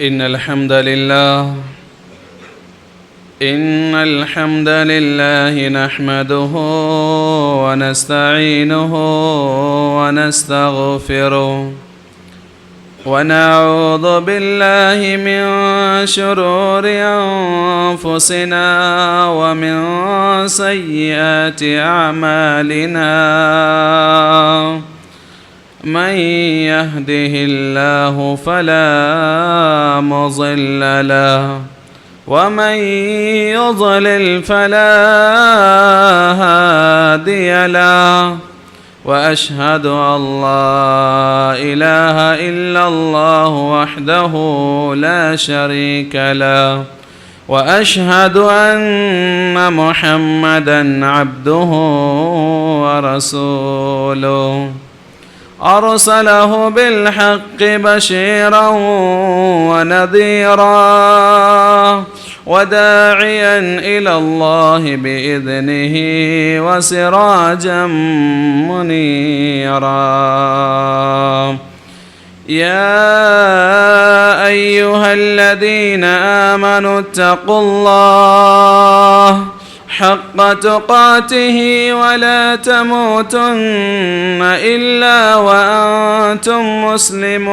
إن الحمد لله نحمده ونستعينه ونستغفره ونعوذ بالله من شرور أنفسنا ومن سيئات أعمالنا من يهده الله فلا مضل له ومن يضلل فلا هادي له وأشهد أن لا إله إلا الله وحده لا شريك له وأشهد أن محمدا عبده ورسوله أرسله بالحق بشيرا ونذيرا وداعيا إلى الله بإذنه وسراجا منيرا يا أيها الذين آمنوا اتقوا الله حق تقاته ولا تموتن إلا وأنتم مسلمون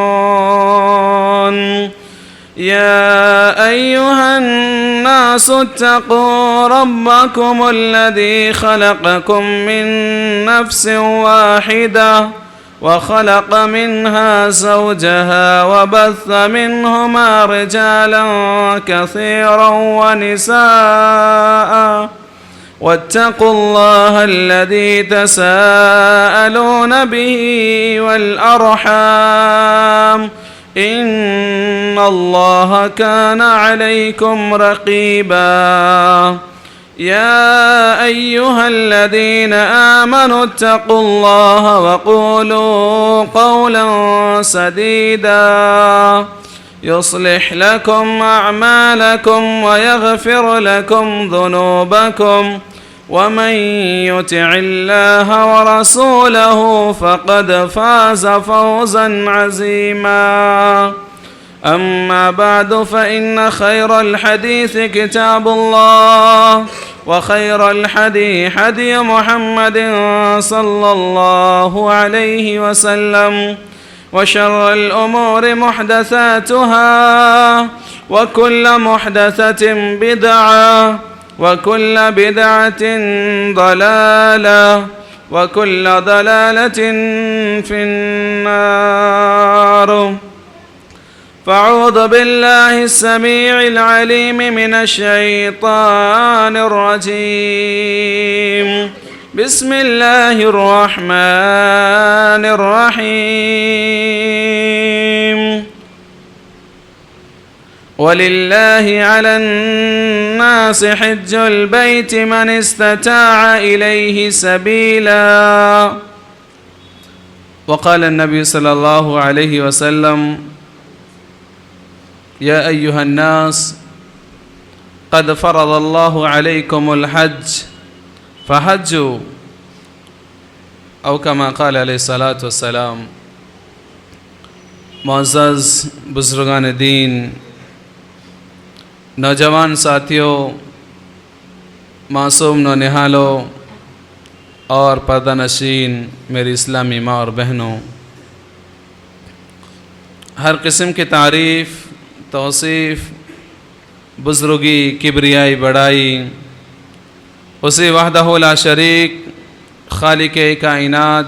يا أيها الناس اتقوا ربكم الذي خلقكم من نفس واحدة وخلق منها زوجها وبث منهما رجالا كثيرا ونساء واتقوا الله الذي تساءلون به والأرحام إن الله كان عليكم رقيبا يا أيها الذين آمنوا اتقوا الله وقولوا قولا سديدا يصلح لكم أعمالكم ويغفر لكم ذنوبكم ومن يطع الله ورسوله فقد فاز فوزا عظيما أما بعد فإن خير الحديث كتاب الله وخير الحدي حدي محمد صلى الله عليه وسلم وشر الأمور محدثاتها وكل محدثة بدعة وكل بدعة ضلالة وكل ضلالة في النار فأعوذ بالله السميع العليم من الشيطان الرجيم بسم الله الرحمن الرحيم ولله على الناس حج البيت من استطاع إليه سبيلا وقال النبي صلى الله عليه وسلم يا أيها الناس قد فرض الله عليكم الحج فحجوا أو كما قال عليه الصلاة والسلام معزز بزرگان دین، نوجوان ساتھیوں، معصوم نونہالوں اور پردہ نشین میری اسلامی ماں اور بہنوں، ہر قسم کی تعریف، توصیف، بزرگی، کبریائی، بڑائی اسی وحدہ لا شریک خالق کائنات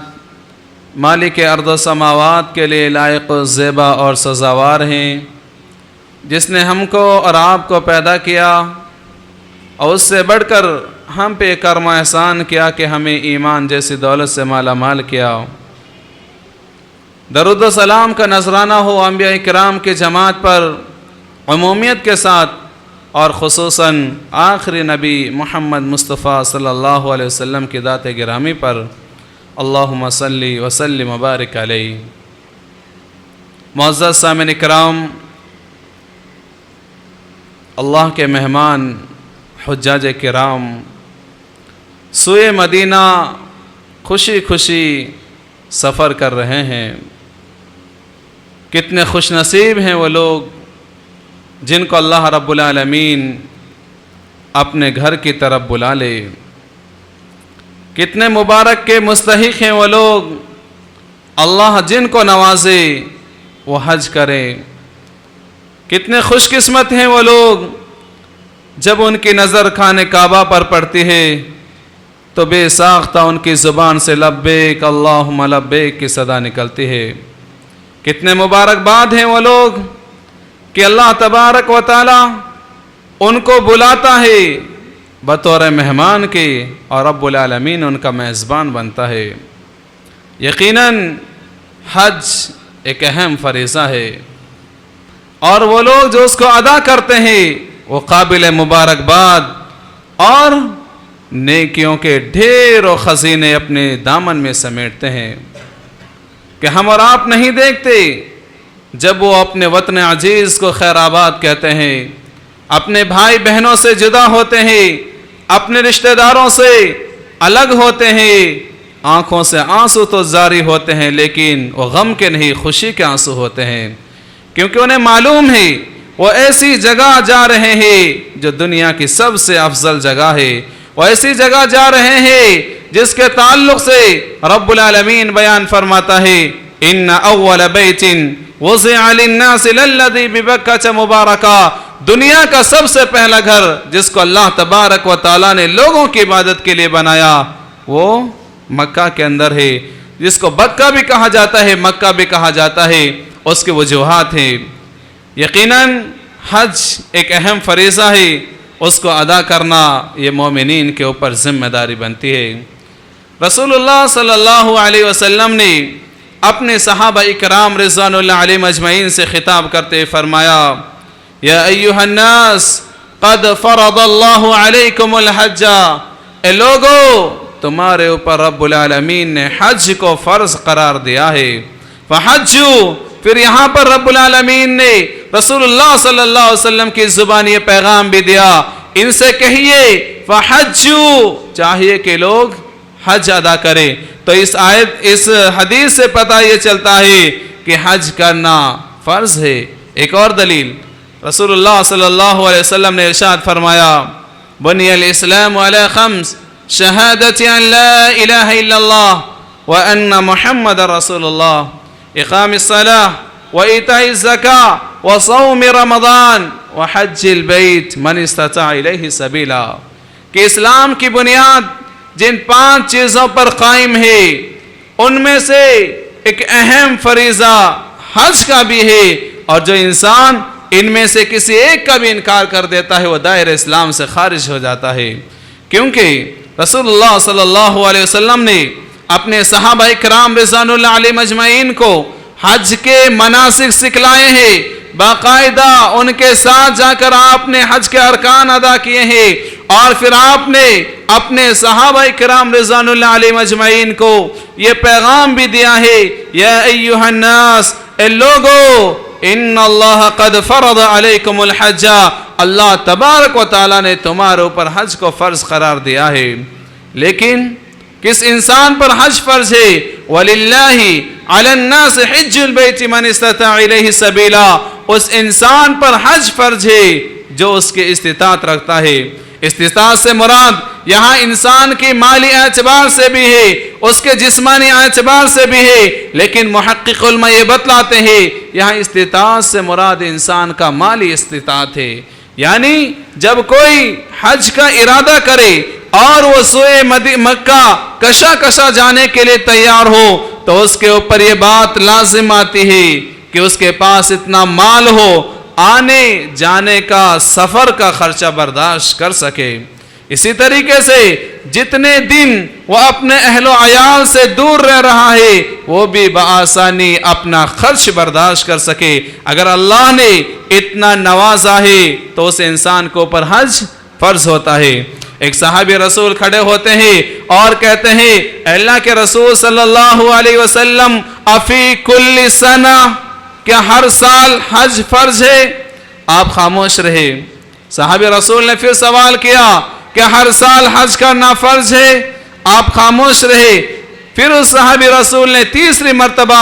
مالک ارض و سماوات کے لیے لائق و زیبا اور سزاوار ہیں، جس نے ہم کو اور آپ کو پیدا کیا اور اس سے بڑھ کر ہم پہ کرم و احسان کیا کہ ہمیں ایمان جیسی دولت سے مالا مال کیا۔ درود و سلام کا نذرانہ ہو انبیاء کرام کی جماعت پر عمومیت کے ساتھ، اور خصوصاً آخری نبی محمد مصطفیٰ صلی اللہ علیہ وسلم کی ذات گرامی پر، اللہم صلی وسلم وبارک علیہ۔ معزز سامعین کرام، اللہ کے مہمان حجاج کرام سوئے مدینہ خوشی خوشی سفر کر رہے ہیں۔ کتنے خوش نصیب ہیں وہ لوگ جن کو اللہ رب العالمین اپنے گھر کی طرف بلا لے۔ کتنے مبارک کے مستحق ہیں وہ لوگ، اللہ جن کو نوازے وہ حج کریں۔ کتنے خوش قسمت ہیں وہ لوگ جب ان کی نظر خانہ کعبہ پر پڑتی ہے تو بے ساختہ ان کی زبان سے لبیک اللہم لبیک کی صدا نکلتی ہے۔ کتنے مبارک باد ہیں وہ لوگ کہ اللہ تبارک و تعالی ان کو بلاتا ہے بطور مہمان کے، اور رب العالمین ان کا میزبان بنتا ہے۔ یقیناً حج ایک اہم فریضہ ہے، اور وہ لوگ جو اس کو ادا کرتے ہیں وہ قابل مبارکباد اور نیکیوں کے ڈھیر و خزینے اپنے دامن میں سمیٹتے ہیں کہ ہم اور آپ نہیں دیکھتے جب وہ اپنے وطن عزیز کو خیر آباد کہتے ہیں، اپنے بھائی بہنوں سے جدا ہوتے ہیں، اپنے رشتہ داروں سے الگ ہوتے ہیں، آنکھوں سے آنسو تو جاری ہوتے ہیں لیکن وہ غم کے نہیں خوشی کے آنسو ہوتے ہیں، کیونکہ انہیں معلوم ہے وہ ایسی جگہ جا رہے ہیں جو دنیا کی سب سے افضل جگہ ہے، وہ ایسی جگہ جا رہے ہیں جس کے تعلق سے رب العالمین بیان فرماتا ہے ان اول بیت وضع للناس للذی ببکۃ مبارکہ، دنیا کا سب سے پہلا گھر جس کو اللہ تبارک و تعالیٰ نے لوگوں کی عبادت کے لیے بنایا وہ مکہ کے اندر ہے، جس کو بکہ بھی کہا جاتا ہے مکہ بھی کہا جاتا ہے، اس کی وجوہات ہیں۔ یقیناً حج ایک اہم فریضہ ہے، اس کو ادا کرنا یہ مومنین کے اوپر ذمہ داری بنتی ہے۔ رسول اللہ صلی اللہ علیہ وسلم نے اپنے صحابہ اکرام رضوان اللہ علیہم اجمعین سے خطاب کرتے فرمایا یا ایھا الناس قد فرض اللہ علیکم الحج، اے لوگو تمہارے اوپر رب العالمین نے حج کو فرض قرار دیا ہے، فحجوا، پھر یہاں پر رب العالمین نے رسول اللہ صلی اللہ علیہ وسلم کی زبان یہ پیغام بھی دیا، ان سے کہیے فحجوا، چاہیے کہ لوگ حج ادا کریں۔ تو اس حدیث سے پتہ یہ چلتا ہے کہ حج کرنا فرض ہے۔ ایک اور دلیل، رسول اللہ صلی اللہ علیہ وسلم نے ارشاد فرمایا بنی الاسلام علی خمس، شہادت ان لا الہ الا اللہ وان محمد رسول اللہ، اقام الصلاۃ وایتاء الزکاۃ وصوم رمضان وحج البیت من استطاع الیہ سبیلا، کہ اسلام کی بنیاد جن 5 چیزوں پر قائم ہے ان میں سے ایک اہم فریضہ حج کا بھی ہے، اور جو انسان ان میں سے کسی ایک کا بھی انکار کر دیتا ہے وہ دائرہ اسلام سے خارج ہو جاتا ہے، کیونکہ رسول اللہ صلی اللہ علیہ وسلم نے اپنے صحابہ اکرام رضوان اللہ علیہم اجمعین کو حج کے مناسک سکھلائے ہیں، باقاعدہ ان کے ساتھ جا کر آپ نے حج کے ارکان ادا کیے ہیں، اور پھر آپ نے اپنے صحابہ کرام رضوان اللہ علیہم اجمعین کو یہ پیغام بھی دیا ہے یا ایھا الناس، اے لوگو ان اللہ قد فرض علیکم الحج، اللہ تبارک و تعالیٰ نے تمہارے اوپر حج کو فرض قرار دیا ہے۔ لیکن کس انسان پر حج فرض ہے؟ وَلِلَّهِ عَلَى النَّاسِ حِجُّ الْبَيْتِ مَنِ اسْتَطَاعَ إِلَيْهِ سَبِيلًا، اس انسان پر حج فرض ہے جو اس کی استطاعت رکھتا ہے۔ استطاعت سے مراد یہاں انسان کی مالی اعتبار سے بھی ہے، اس کے جسمانی اعتبار سے بھی ہے، لیکن محقق علماء یہ بتلاتے ہیں یہاں استطاعت سے مراد انسان کا مالی استطاعت ہے، یعنی جب کوئی حج کا ارادہ کرے اور وہ سوئے مکہ کشا جانے کے لیے تیار ہو تو اس کے اوپر یہ بات لازم آتی ہے کہ اس کے پاس اتنا مال ہو آنے جانے کا سفر کا خرچہ برداشت کر سکے۔ اسی طریقے سے جتنے دن وہ اپنے اہل و عیال سے دور رہ رہا ہے وہ بھی بآسانی اپنا خرچ برداشت کر سکے۔ اگر اللہ نے اتنا نوازا ہے تو اس انسان کو اوپر حج فرض ہوتا ہے۔ ایک صحابی رسول کھڑے ہوتے ہیں اور کہتے ہیں اے اللہ کے رسول صلی اللہ علیہ وسلم افی کل سنہ، کیا ہر سال حج فرض ہے؟ آپ خاموش رہے۔ صحابی رسول نے پھر سوال کیا کیا ہر سال حج کرنا فرض ہے؟ آپ خاموش رہے۔ پھر اس صحابی رسول نے تیسری مرتبہ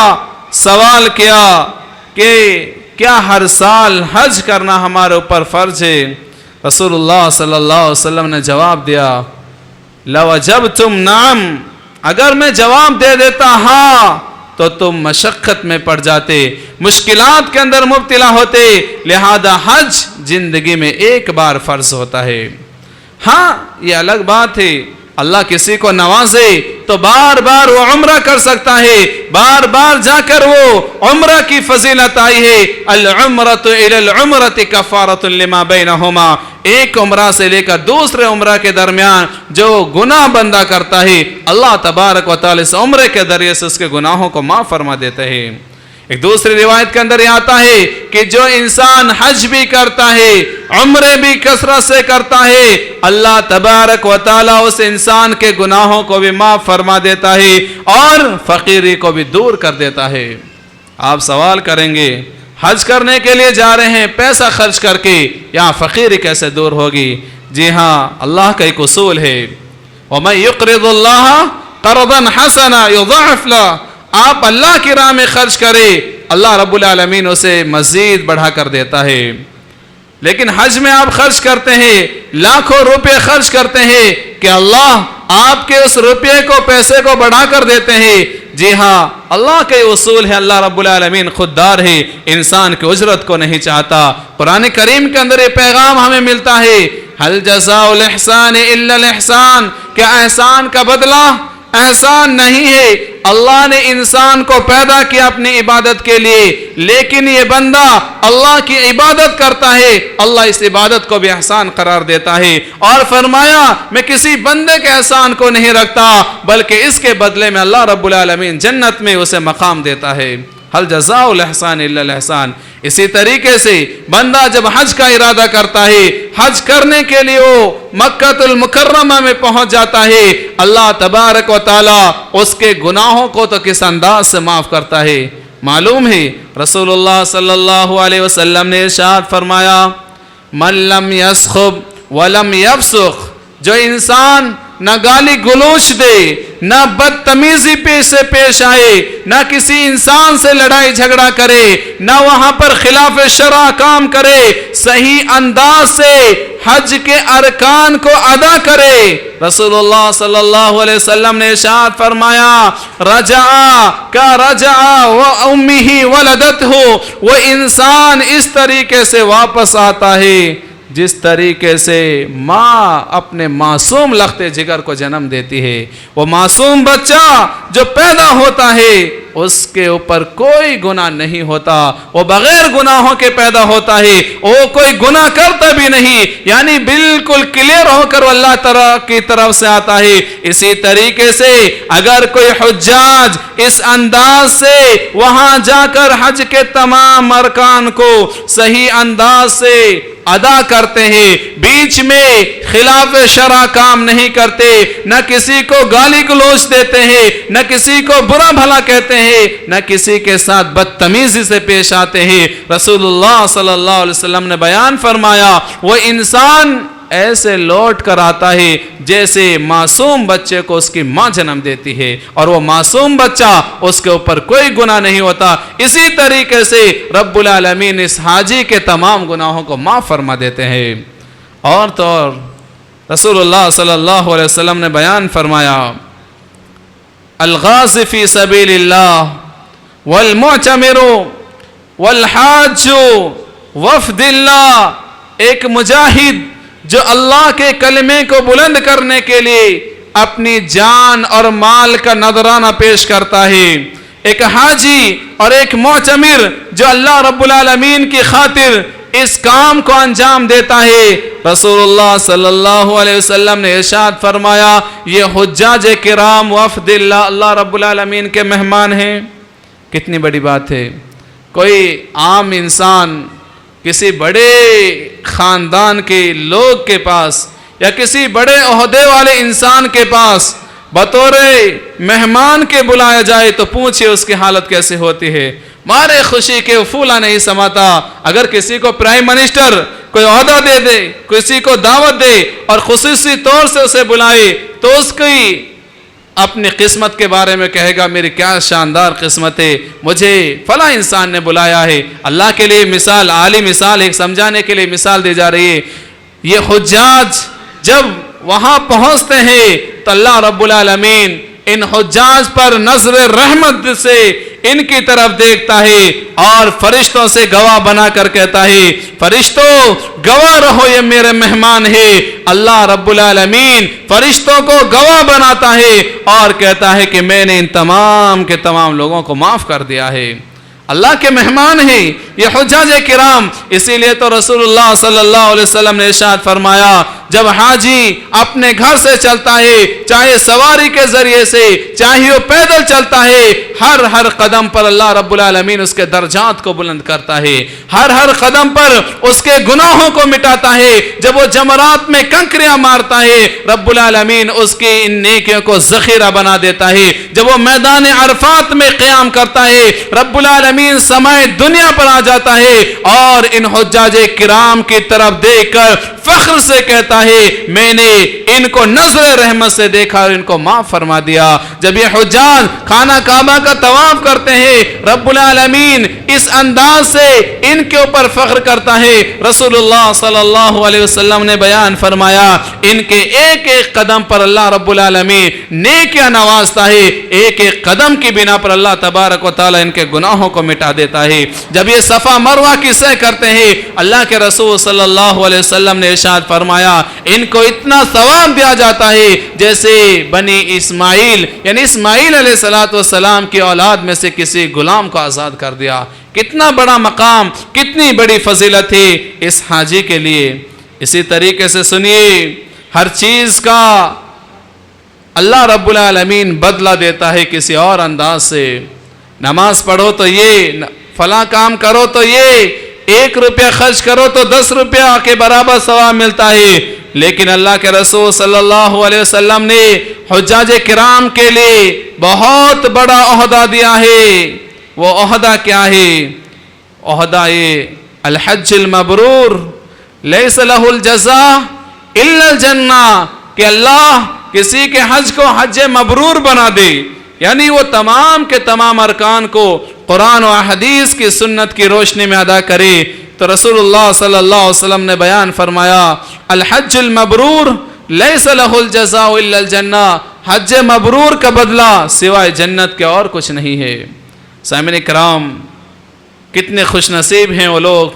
سوال کیا کہ کیا ہر سال حج کرنا ہمارے اوپر فرض ہے؟ رسول اللہ صلی اللہ علیہ وسلم نے جواب دیا لَوَجَبْتُمْ نعم، اگر میں جواب دے دیتا ہاں تو تم مشقت میں پڑ جاتے، مشکلات کے اندر مبتلا ہوتے، لہذا حج زندگی میں ایک بار فرض ہوتا ہے۔ ہاں یہ الگ بات ہے، اللہ کسی کو نوازے تو بار بار وہ عمرہ کر سکتا ہے، بار بار جا کر وہ عمرہ کی فضیلت آئی ہے، العمرۃ الی العمرۃ کفارۃ لما بینہما، ایک عمرہ سے لے کر دوسرے عمرہ کے درمیان جو گناہ بندہ کرتا ہے اللہ تبارک و تعالی سے عمرے کے ذریعے سے اس کے گناہوں کو معاف فرما دیتے ہیں۔ ایک دوسری روایت کے اندر یہ آتا ہے کہ جو انسان حج بھی کرتا ہے، عمرے بھی کثرت سے کرتا ہے، اللہ تبارک و تعالی اس انسان کے گناہوں کو بھی معاف فرما دیتا ہے اور فقیری کو بھی دور کر دیتا ہے۔ آپ سوال کریں گے حج کرنے کے لیے جا رہے ہیں پیسہ خرچ کر کے، یہاں فقیری کیسے دور ہوگی؟ جی ہاں، اللہ کا ایک اصول ہے وَمَن يُقْرِضُ اللَّهَ قَرْضًا حَسَنًا يُضَاعِفْ لَهُ، آپ اللہ کی راہ میں خرچ کرے اللہ رب العالمین اسے مزید بڑھا کر دیتا ہے۔ لیکن حج میں آپ خرچ کرتے ہیں، لاکھوں روپے خرچ کرتے ہیں کہ اللہ آپ کے اس روپے کو، پیسے کو بڑھا کر دیتے ہیں۔ جی ہاں، اللہ کے اصول ہے، اللہ رب العالمین خوددار ہے، انسان کی اجرت کو نہیں چاہتا۔ قرآن کریم کے اندر یہ پیغام ہمیں ملتا ہے هل جزاء الاحسان الا الاحسان، کیا احسان کا بدلہ احسان نہیں ہے؟ اللہ نے انسان کو پیدا کیا اپنی عبادت کے لیے، لیکن یہ بندہ اللہ کی عبادت کرتا ہے، اللہ اس عبادت کو بھی احسان قرار دیتا ہے اور فرمایا میں کسی بندے کے احسان کو نہیں رکھتا بلکہ اس کے بدلے میں اللہ رب العالمین جنت میں اسے مقام دیتا ہے۔ هل جزاء الاحسان الا الاحسان۔ اسی طریقے سے بندہ جب حج کا ارادہ کرتا ہے، حج کرنے کے لیے وہ مکہ المکرمہ میں پہنچ جاتا ہے، اللہ تبارک و تعالی اس کے گناہوں کو تو کس انداز سے معاف کرتا ہے معلوم ہے؟ رسول اللہ صلی اللہ علیہ وسلم نے ارشاد فرمایا من لم یسخب ولم یفسق، جو انسان نہ گالی گلوچ دے، نہ بدتمیزی سے پیش آئے، نہ کسی انسان سے لڑائی جھگڑا کرے، نہ وہاں پر خلاف شرع کام کرے، صحیح انداز سے حج کے ارکان کو ادا کرے، رسول اللہ صلی اللہ علیہ وسلم نے ارشاد فرمایا رجع و امہ ولدتہ، وہ انسان اس طریقے سے واپس آتا ہے جس طریقے سے ماں اپنے معصوم لختے جگر کو جنم دیتی ہے۔ وہ معصوم بچہ جو پیدا ہوتا ہے اس کے اوپر کوئی گناہ نہیں ہوتا، وہ بغیر گناہوں کے پیدا ہوتا ہے، وہ کوئی گناہ کرتا بھی نہیں، یعنی بالکل کلیئر ہو کر اللہ تعالیٰ کی طرف سے آتا ہے۔ اسی طریقے سے اگر کوئی حجاج اس انداز سے وہاں جا کر حج کے تمام ارکان کو صحیح انداز سے ادا کرتے ہیں، بیچ میں خلاف شرع کام نہیں کرتے، نہ کسی کو گالی گلوچ دیتے ہیں، نہ کسی کو برا بھلا کہتے ہیں، نہ کسی کے ساتھ بدتمیزی سے پیش آتے ہیں، رسول اللہ صلی اللہ علیہ وسلم نے بیان فرمایا وہ انسان ایسے لوٹ کر آتا ہے جیسے معصوم بچے کو اس کی ماں جنم دیتی ہے، اور وہ معصوم بچہ اس کے اوپر کوئی گناہ نہیں ہوتا۔ اسی طریقے سے رب العالمین اس حاجی کے تمام گناہوں کو معاف فرما دیتے ہیں۔ اور تو اور رسول اللہ صلی اللہ علیہ وسلم نے بیان فرمایا الغازی فی سبیل اللہ والمعتمر والحاج وفد اللہ، ایک مجاہد جو اللہ کے کلمے کو بلند کرنے کے لیے اپنی جان اور مال کا نذرانہ پیش کرتا ہے، ایک حاجی اور ایک معتمر جو اللہ رب العالمین کی خاطر اس کام کو انجام دیتا ہے۔ رسول اللہ صلی اللہ علیہ وسلم نے ارشاد فرمایا یہ حجاج کرام وفد اللہ، اللہ رب العالمین کے مہمان ہیں۔ کتنی بڑی بات ہے، کوئی عام انسان کسی بڑے خاندان کے لوگ کے پاس یا کسی بڑے عہدے والے انسان کے پاس بطور مہمان کے بلایا جائے تو پوچھے اس کی حالت کیسے ہوتی ہے، مارے خوشی کے پھولا نہیں سماتا۔ اگر کسی کو پرائم منسٹر کوئی عہدہ دے دے، کسی کو دعوت دے اور خصوصی طور سے اسے بلائے تو اس کی اپنی قسمت کے بارے میں کہے گا میری کیا شاندار قسمت ہے، مجھے فلاں انسان نے بلایا ہے۔ اللہ کے لیے مثال، عالی مثال ایک سمجھانے کے لیے مثال دی جا رہی ہے۔ یہ حجاج جب وہاں پہنچتے ہیں تو اللہ رب العالمین ان حجاج پر نظر رحمت سے ان کی طرف دیکھتا ہے اور فرشتوں سے گواہ بنا کر کہتا ہے فرشتوں گواہ رہو یہ میرے مہمان ہے۔ اللہ رب العالمین فرشتوں کو گواہ بناتا ہے اور کہتا ہے کہ میں نے ان تمام کے تمام لوگوں کو معاف کر دیا ہے۔ اللہ کے مہمان ہیں یہ حجاج کرام۔ اسی لیے تو رسول اللہ صلی اللہ علیہ وسلم نے ارشاد فرمایا جب حاجی اپنے گھر سے چلتا ہے، چاہے سواری کے ذریعے سے چاہے وہ پیدل چلتا ہے، ہر قدم پر اللہ رب العالمین اس کے درجات کو بلند کرتا ہے، ہر قدم پر اس کے گناہوں کو مٹاتا ہے۔ جب وہ جمرات میں کنکریاں مارتا ہے رب العالمین اس کی ان نیکیوں کو ذخیرہ بنا دیتا ہے۔ جب وہ میدان عرفات میں قیام کرتا ہے رب العالمین سمائے دنیا پر آ جاتا ہے اور ان حجاج کرام کی طرف دیکھ کر فخر سے کہتا ہے میں نے ان کو نظر رحمت سے دیکھا اور ان کو معاف فرما دیا۔ جب یہ حجاج خانہ کعبہ کا طواف کرتے ہیں رب العالمین اس انداز سے ان کے اوپر فخر کرتا ہے۔ رسول اللہ صلی اللہ علیہ وسلم نے بیان فرمایا ان کے ایک ایک قدم پر اللہ رب العالمین نیکیاں نوازتا ہے، ایک ایک قدم کی بنا پر اللہ تبارک و تعالی ان کے گناہوں کو مٹا دیتا ہے۔ جب یہ صفا مروہ کی سعی کرتے ہیں اللہ کے رسول صلی اللہ علیہ وسلم نے ارشاد فرمایا ان کو اتنا ثواب دیا جاتا ہے جیسے بنی اسماعیل یعنی اسماعیل علیہ السلام کی اولاد میں سے کسی غلام کو آزاد کر دیا۔ کتنا بڑا مقام، کتنی بڑی فضیلت ہے اس حاجی کے لیے۔ اسی طریقے سے سنیے ہر چیز کا اللہ رب العالمین بدلہ دیتا ہے کسی اور انداز سے۔ نماز پڑھو تو یہ، فلاں کام کرو تو یہ، 1 روپیہ خرچ کرو تو 10 روپیہ کے برابر ثواب ملتا ہے۔ لیکن اللہ کے رسول صلی اللہ علیہ وسلم نے حجاج کرام کے لیے بہت بڑا عہدہ دیا ہے۔ وہ عہدہ کیا ہے؟ عہدہ یہ الحج المبرور لیس لہ الجزاء الا الجنہ، کہ اللہ کسی کے حج کو حج مبرور بنا دے، یعنی وہ تمام کے تمام ارکان کو قرآن و حدیث کی سنت کی روشنی میں ادا کرے۔ تو رسول اللہ صلی اللہ علیہ وسلم نے بیان فرمایا الحج المبرور لیس لہ الجزاء الا الجنہ، حج مبرور کا بدلہ سوائے جنت کے اور کچھ نہیں ہے۔ سامعین کرام کتنے خوش نصیب ہیں وہ لوگ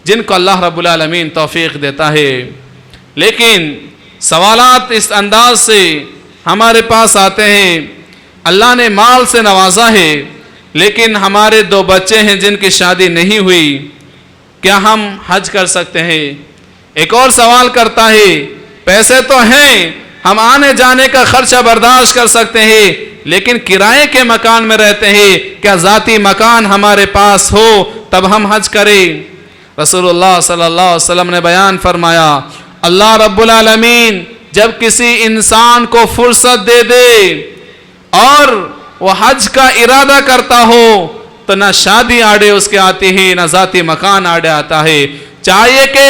جن کو اللہ رب العالمین توفیق دیتا ہے۔ لیکن سوالات اس انداز سے ہمارے پاس آتے ہیں اللہ نے مال سے نوازا ہے لیکن ہمارے 2 بچے ہیں جن کی شادی نہیں ہوئی، کیا ہم حج کر سکتے ہیں؟ ایک اور سوال کرتا ہے پیسے تو ہیں، ہم آنے جانے کا خرچہ برداشت کر سکتے ہیں لیکن کرائے کے مکان میں رہتے ہیں، کیا ذاتی مکان ہمارے پاس ہو تب ہم حج کریں؟ رسول اللہ صلی اللہ علیہ وسلم نے بیان فرمایا اللہ رب العالمین جب کسی انسان کو فرصت دے دے اور وہ حج کا ارادہ کرتا ہو تو نہ شادی آڑے اس کے آتی ہے نہ ذاتی مکان آڑے آتا ہے۔ چاہیے کہ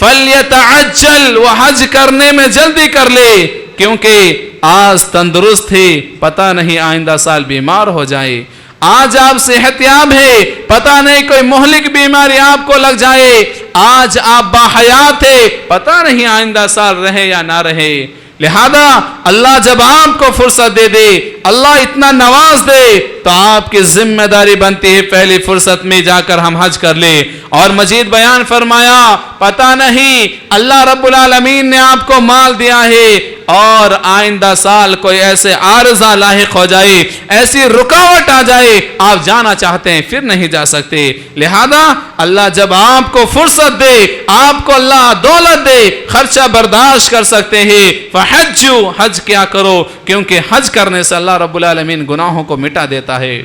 فلیتعجل، وہ حج کرنے میں جلدی کر لے، کیونکہ آج تندرست ہے پتہ نہیں آئندہ سال بیمار ہو جائے، آج آپ صحت یاب ہے پتہ نہیں کوئی مہلک بیماری آپ کو لگ جائے، آج آپ باحیات ہے پتہ نہیں آئندہ سال رہے یا نہ رہے۔ لہذا اللہ جب آپ کو فرصت دے دے، اللہ اتنا نواز دے تو آپ کی ذمہ داری بنتی ہے پہلی فرصت میں جا کر ہم حج کر لیں۔ اور مزید بیان فرمایا پتہ نہیں اللہ رب العالمین نے آپ کو مال دیا ہے اور آئندہ سال کوئی ایسے عارضہ لاحق ہو جائے، ایسی رکاوٹ آ جائے، آپ جانا چاہتے ہیں پھر نہیں جا سکتے۔ لہذا اللہ جب آپ کو فرصت دے، آپ کو اللہ دولت دے، خرچہ برداشت کر سکتے ہیں، فحجو، حج کیا کرو، کیونکہ حج کرنے سے اللہ رب العالمین گناہوں کو مٹا دیتا ہے۔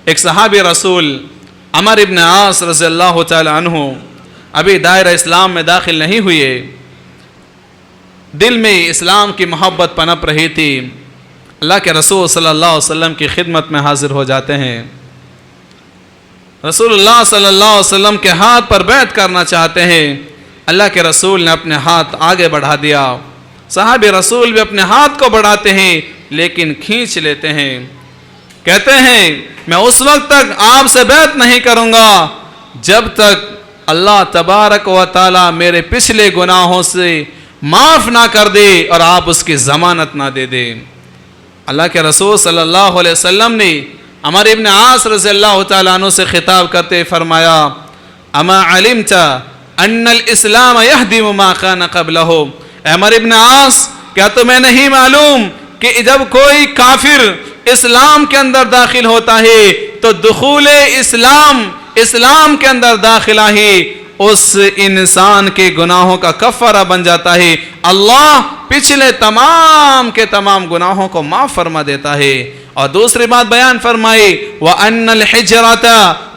ایک صحابی رسول عمر ابن عاص رضی اللہ تعالی عنہ ابھی دائرہ اسلام میں داخل نہیں ہوئے، دل میں اسلام کی محبت پنپ رہی تھی، اللہ کے رسول صلی اللہ علیہ وسلم کی خدمت میں حاضر ہو جاتے ہیں۔ رسول اللہ صلی اللہ علیہ وسلم کے ہاتھ پر بیعت کرنا چاہتے ہیں، اللہ کے رسول نے اپنے ہاتھ آگے بڑھا دیا، صحابی رسول بھی اپنے ہاتھ کو بڑھاتے ہیں لیکن کھینچ لیتے ہیں. کہتے ہیں میں اس وقت تک آپ سے بیعت نہیں کروں گا جب تک اللہ تبارک و تعالی میرے پچھلے گناہوں سے معاف نہ کر دے اور آپ اس کی ضمانت نہ دے دیں. اللہ کے رسول صلی اللہ علیہ وسلم نے عمر ابن عاص رضی اللہ تعالیٰ عنہ سے خطاب کرتے فرمایا اما علمت ان الاسلام یہدم ما کان قبلہ. عمر ابن عاص کیا تمہیں نہیں معلوم کہ جب کوئی کافر اسلام کے اندر داخل ہوتا ہے تو دخول اسلام کے اندر داخلہ ہی اس انسان کے گناہوں کا کفارہ بن جاتا ہے. اللہ پچھلے تمام کے تمام گناہوں کو معاف فرما دیتا ہے. اور دوسری بات بیان فرمائی وَأَنَّ الْحِجْرَةَ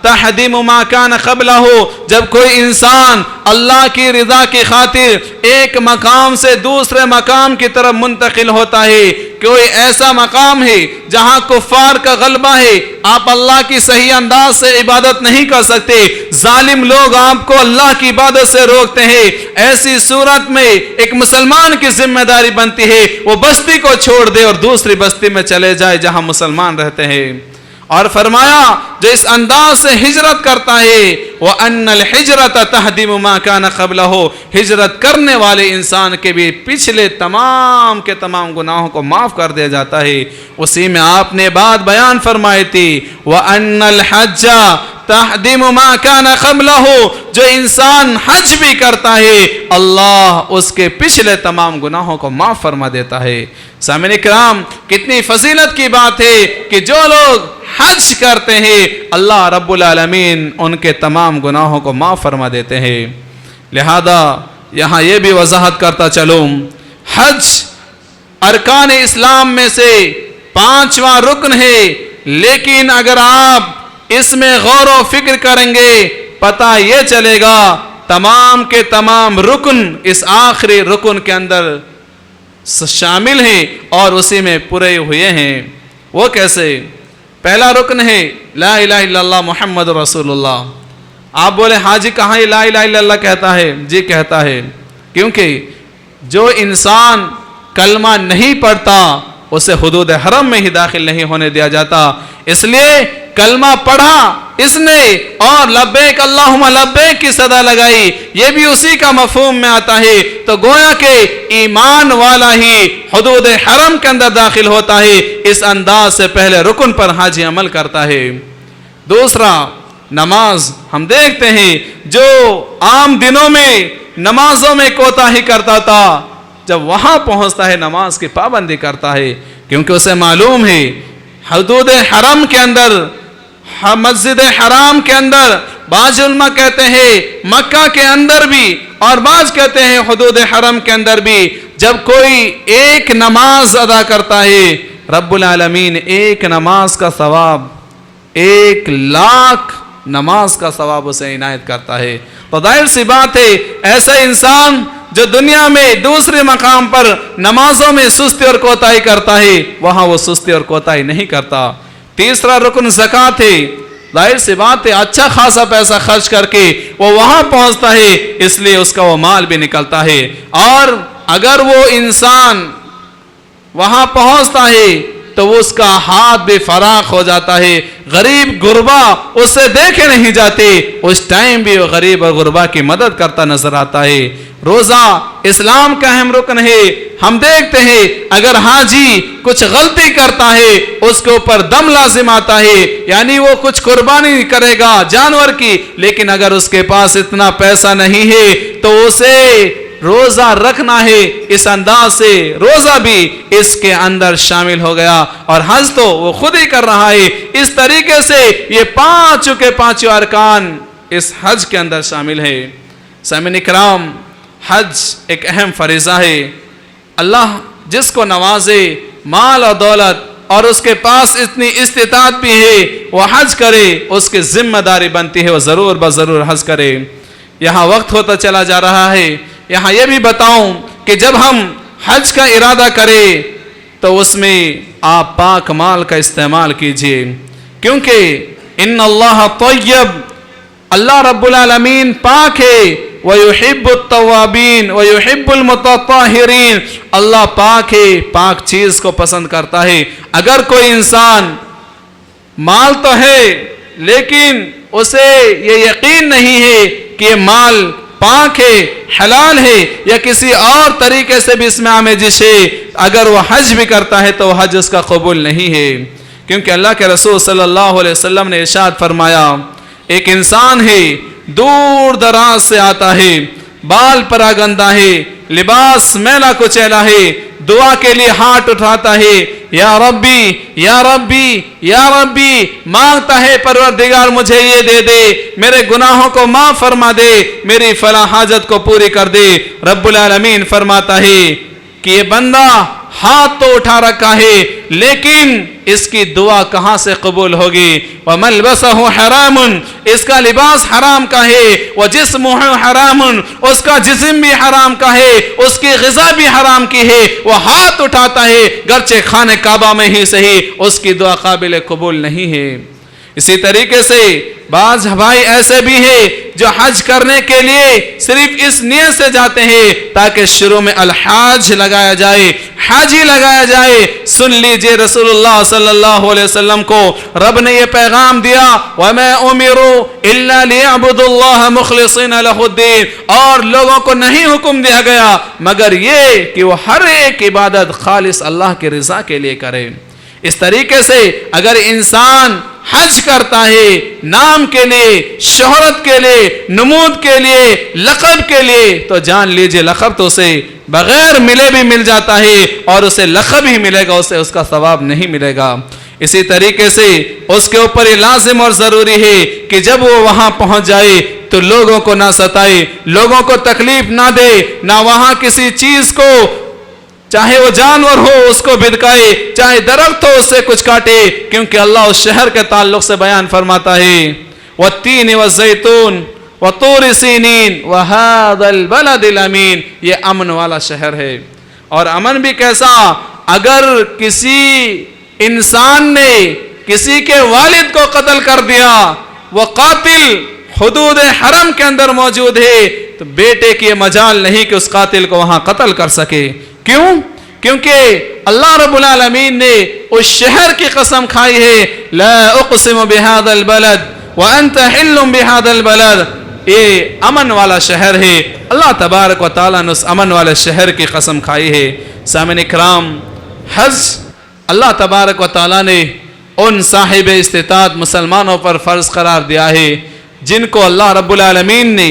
تَحْدِمُ مَا كَانَ قَبْلَهُ. جب کوئی انسان اللہ کی رضا کی خاطر ایک مقام سے دوسرے مقام کی طرف منتقل ہوتا ہے, کوئی ایسا مقام ہے جہاں کفار کا غلبہ ہے, آپ اللہ کی صحیح انداز سے عبادت نہیں کر سکتے, ظالم لوگ آپ کو اللہ کی عبادت سے روکتے ہیں, ایسی صورت میں ایک مسلمان کی ذمہ داری بنتی ہے وہ بستی کو چھوڑ دے اور دوسری بستی میں چلے جائے جہاں مسلمان رہتے ہیں. اور فرمایا جو اس انداز سے ہجرت کرتا ہے وَأَنَّ الْحِجْرَةَ تَهْدِمُ مَا كَانَ قَبْلَهُ. ہجرت کرنے والے انسان کے بھی پچھلے تمام کے تمام گناہوں کو معاف کر دیا جاتا ہے. اسی میں آپ نے بات بیان فرمائی تھی وَأَنَّ الْحَجَّ تَهْدِمُ مَا كَانَ قَبْلَهُ. جو انسان حج بھی کرتا ہے اللہ اس کے پچھلے تمام گناہوں کو معاف فرما دیتا ہے. سامعین کرام کتنی فضیلت کی بات ہے کہ جو لوگ حج کرتے ہیں اللہ رب العالمین ان کے تمام گناہوں کو معاف فرما دیتے ہیں. لہذا یہاں یہ بھی وضاحت کرتا چلوں حج ارکان اسلام میں سے 5واں رکن ہے, لیکن اگر آپ اس میں غور و فکر کریں گے پتہ یہ چلے گا تمام کے تمام رکن اس آخری رکن کے اندر شامل ہیں اور اسی میں پورے ہوئے ہیں. وہ کیسے؟ پہلا رکن ہے لا الہ الا اللہ محمد رسول اللہ. آپ بولے حاجی کہاں یہ لا الہ الا اللہ کہتا ہے؟ جی کہتا ہے کیونکہ جو انسان کلمہ نہیں پڑھتا اسے حدود حرم میں ہی داخل نہیں ہونے دیا جاتا. اس لیے کلمہ پڑھا اس نے اور لبیک اللہم لبیک کی صدا لگائی, یہ بھی اسی کا مفہوم میں آتا ہے. تو گویا کہ ایمان والا ہی حدود حرم کے اندر داخل ہوتا ہے. اس انداز سے پہلے رکن پر حاجی عمل کرتا ہے. دوسرا نماز. ہم دیکھتے ہیں جو عام دنوں میں نمازوں میں کوتاہی کرتا تھا جب وہاں پہنچتا ہے نماز کی پابندی کرتا ہے, کیونکہ اسے معلوم ہے حدود حرم کے اندر مسجد حرام کے اندر بعض علماء کہتے ہیں مکہ کے اندر بھی اور بعض کہتے ہیں حدود حرم کے اندر بھی جب کوئی ایک نماز ادا کرتا ہے رب العالمین ایک نماز کا ثواب 1,00,000 نماز کا ثواب اسے عنایت کرتا ہے. تو ظاہر سی بات ہے ایسا انسان جو دنیا میں دوسرے مقام پر نمازوں میں سستی اور کوتاہی کرتا ہے وہاں وہ سستی اور کوتاہی نہیں کرتا. تیسرا رکن زکوٰۃ ہے. ظاہر سی بات ہے اچھا خاصا پیسہ خرچ کر کے وہ وہاں پہنچتا ہے اس لیے اس کا وہ مال بھی نکلتا ہے. اور اگر وہ انسان وہاں پہنچتا ہے تو اس کا ہاتھ بھی فراخ ہو جاتا ہے. غریب غربا اسے دیکھے نہیں جاتے, اس ٹائم بھی وہ غریب اور غربا کی مدد کرتا نظر آتا ہے. روزہ اسلام کا اہم رکن ہے. ہم دیکھتے ہیں اگر حاجی کچھ غلطی کرتا ہے اس کے اوپر دم لازم آتا ہے, یعنی وہ کچھ قربانی کرے گا جانور کی, لیکن اگر اس کے پاس اتنا پیسہ نہیں ہے تو اسے روزہ رکھنا ہے. اس انداز سے روزہ بھی اس کے اندر شامل ہو گیا اور حج تو وہ خود ہی کر رہا ہے. اس طریقے سے یہ 5 کے 5 ارکان اس حج کے اندر شامل ہے. سامعین کرام حج ایک اہم فریضہ ہے. اللہ جس کو نوازے مال اور دولت اور اس کے پاس اتنی استطاعت بھی ہے وہ حج کرے, اس کی ذمہ داری بنتی ہے وہ ضرور بضرور حج کرے. یہاں وقت ہوتا چلا جا رہا ہے. یہاں یہ بھی بتاؤں کہ جب ہم حج کا ارادہ کریں تو اس میں آپ پاک مال کا استعمال کیجئے, کیونکہ ان اللہ طیب, اللہ رب العالمین پاک ہے, وَيُحِبُّ التَّوَّابِينَ وَيُحِبُّ الْمُتَطَّهِرِينَ، اللہ پاک ہے، پاک چیز کو پسند کرتا ہے۔ اگر کوئی انسان مال تو ہے لیکن اسے یہ یقین نہیں ہے کہ یہ مال پاک ہے، حلال ہے، یا کسی اور طریقے سے بھی اس میں آمیزش ہے، اگر وہ حج بھی کرتا ہے تو وہ حج اس کا قبول نہیں ہے، کیونکہ اللہ کے رسول صلی اللہ علیہ وسلم نے ارشاد فرمایا، ایک انسان ہے دور دراز سے آتا ہے، بال پراگندہ ہے، لباس میلا کچیلا ہے، دعا کے لیے ہاتھ اٹھاتا ہے، یا ربی یا ربی یا ربی، مانگتا ہے پروردگار مجھے یہ دے دے، میرے گناہوں کو معاف فرما دے، میری فلاں حاجت کو پوری کر دے۔ رب العالمین فرماتا ہے کہ یہ بندہ ہاتھ تو اٹھا رکھا ہے لیکن اس کی دعا کہاں سے قبول ہوگی؟ وَمَلْبَسَهُ حَرَامٌ، اس کا لباس حرام کا ہے، وَجِسْمُهُ حَرَامٌ، اس کا جسم بھی حرام کا ہے، اس کی غذا بھی حرام کی ہے، وہ ہاتھ اٹھاتا ہے گرچہ خانہ کعبہ میں ہی صحیح، اس کی دعا قابل قبول نہیں ہے۔ اسی طریقے سے بعض بھائی ایسے بھی ہیں جو حج کرنے کے لیے صرف اس نیت سے جاتے ہیں تاکہ شروع میں الحاج لگایا جائے، حاجی لگایا جائے۔ سن لیجئے رسول اللہ صلی اللہ علیہ وسلم کو رب نے یہ پیغام دیا، وَمَا أُمِرُوا إِلَّا لِيَعْبُدُوا اللَّهَ مُخْلِصِينَ لَهُ الدِّينَ، اور لوگوں کو نہیں حکم دیا گیا مگر یہ کہ وہ ہر ایک عبادت خالص اللہ کی رضا کے لیے کرے۔ اس طریقے سے اگر انسان حج کرتا ہے نام کے لیے، شہرت کے لیے، نمود کے لیے، لقب کے لیے، تو جان لیجئے لقب تو اسے بغیر ملے بھی مل جاتا ہے اور اسے لقب ہی ملے گا، اسے اس کا ثواب نہیں ملے گا۔ اسی طریقے سے اس کے اوپر یہ لازم اور ضروری ہے کہ جب وہ وہاں پہنچ جائے تو لوگوں کو نہ ستائے، لوگوں کو تکلیف نہ دے، نہ وہاں کسی چیز کو، چاہے وہ جانور ہو اس کو بھدکائے، چاہے درخت ہو اس سے کچھ کاٹے، کیونکہ اللہ اس شہر کے تعلق سے بیان فرماتا ہے، وَالتِّينِ وَالزَّيْتُونِ وَطُورِ سِينِينَ وَهَذَا الْبَلَدِ الْأَمِينَ، یہ امن والا شہر ہے۔ اور امن بھی کیسا؟ اگر کسی انسان نے کسی کے والد کو قتل کر دیا، وہ قاتل حدود حرم کے اندر موجود ہے، تو بیٹے کی مجال نہیں کہ اس قاتل کو وہاں قتل کر سکے۔ کیوں؟ کیونکہ اللہ رب العالمین نے اس شہر کی قسم کھائی ہے، لا اقسم بهذا البلد وانت حل بهذا البلد، یہ امن والا شہر ہے۔ اللہ تبارک و تعالیٰ نے اس امن والے شہر کی قسم کھائی ہے۔ سامعین اکرام، حج اللہ تبارک و تعالیٰ نے ان صاحب استطاعت مسلمانوں پر فرض قرار دیا ہے جن کو اللہ رب العالمین نے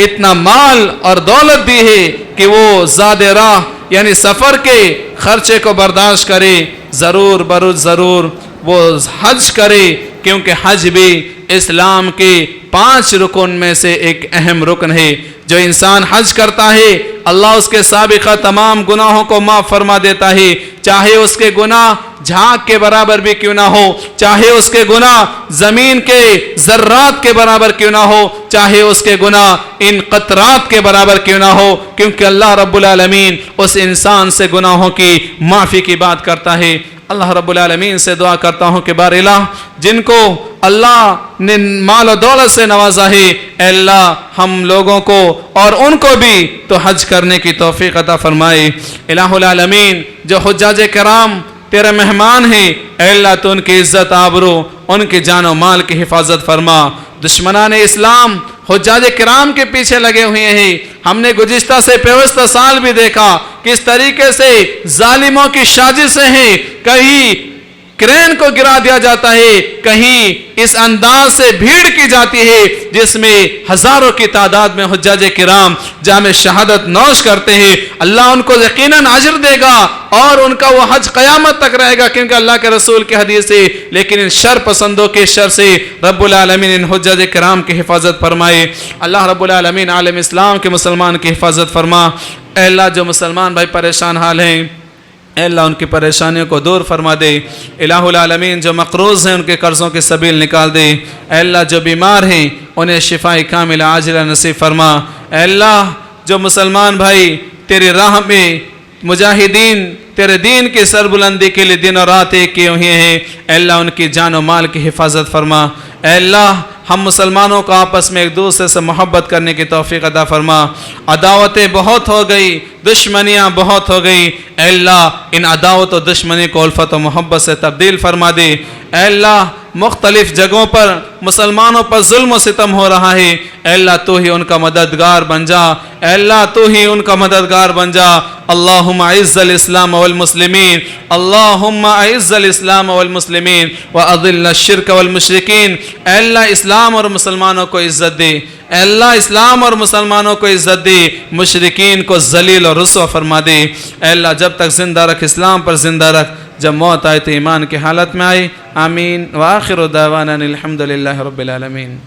اتنا مال اور دولت دی ہے کہ وہ زاد راہ یعنی سفر کے خرچے کو برداشت کرے، ضرور ضرور وہ حج کرے، کیونکہ حج بھی اسلام کے 5 رکن میں سے ایک اہم رکن ہے۔ جو انسان حج کرتا ہے اللہ اس کے سابقہ تمام گناہوں کو معاف فرما دیتا ہے، چاہے اس کے گناہ جھاگ کے برابر بھی کیوں نہ ہو، چاہے اس کے گناہ زمین کے ذرات کے برابر کیوں نہ ہو، چاہے اس کے گناہ ان قطرات کے برابر کیوں نہ ہو، کیونکہ اللہ رب العالمین اس انسان سے گناہوں کی معافی کی بات کرتا ہے۔ اللہ رب العالمین سے دعا کرتا ہوں کہ بار الہ جن کو اللہ نے مال و دولت سے نوازا ہے، اے اللہ ہم لوگوں کو اور ان کو بھی تو حج کرنے کی توفیق عطا فرمائے۔ الہ العالمین جو حجاج کرام تیرے مہمان ہیں، اے اللہ تو ان کی عزت آبرو، ان کی جان و مال کی حفاظت فرما۔ دشمنان اسلام حجاج کرام کے پیچھے لگے ہوئے ہیں۔ ہم نے گزشتہ سے پیوستہ سال بھی دیکھا کس طریقے سے ظالموں کی سازشیں ہیں، کہیں کرین کو گرا دیا جاتا ہے، کہیں اس انداز سے بھیڑ کی جاتی ہے جس میں ہزاروں کی تعداد میں حجاج کرام جام شہادت نوش کرتے ہیں۔ اللہ ان کو یقیناً اجر دے گا اور ان کا وہ حج قیامت تک رہے گا، کیونکہ اللہ کے رسول کی حدیث ہے۔ لیکن ان شر پسندوں کے شر سے رب العالمین ان حجاج کرام کی حفاظت فرمائے۔ اللہ رب العالمین عالم اسلام کے مسلمان کی حفاظت فرما۔ اے اللہ جو مسلمان بھائی پریشان حال ہیں، اے اللہ ان کی پریشانیوں کو دور فرما دے۔ الہ العالمین جو مقروض ہیں ان کے قرضوں کی سبیل نکال دے۔ اے اللہ جو بیمار ہیں انہیں شفاء کاملہ عاجلہ نصیب فرما۔ اے اللہ جو مسلمان بھائی تیری راہ میں مجاہدین تیرے دین کی سربلندی کے لیے دن اور رات ایک کیے ہوئے ہیں، اے اللہ ان کی جان و مال کی حفاظت فرما۔ اے اللہ ہم مسلمانوں کو آپس میں ایک دوسرے سے محبت کرنے کی توفیق عطا فرما۔ عداوتیں بہت ہو گئی، دشمنیاں بہت ہو گئی، اے اللہ ان عداوت و دشمنی کو الفت و محبت سے تبدیل فرما دے۔ اے اللہ مختلف جگہوں پر مسلمانوں پر ظلم و ستم ہو رہا ہے، اے اللہ تو ہی ان کا مددگار بن جا، اے اللہ تو ہی ان کا مددگار بن جا۔ اللہم اعز الاسلام والمسلمین، اللہم اعز الاسلام والمسلمین واذل الشرک والمشرکین۔ اے اللہ اسلام اور مسلمانوں کو عزت دے، اے اللہ اسلام اور مسلمانوں کو عزت دے، مشرکین کو ذلیل اور رسوا فرما دے۔ اے اللہ جب تک زندہ رکھ، اسلام پر زندہ رکھ، جب موت آئے تو ایمان کی حالت میں آئے۔ آمین۔ وآخر دعوانا الحمدللہ رب العالمین۔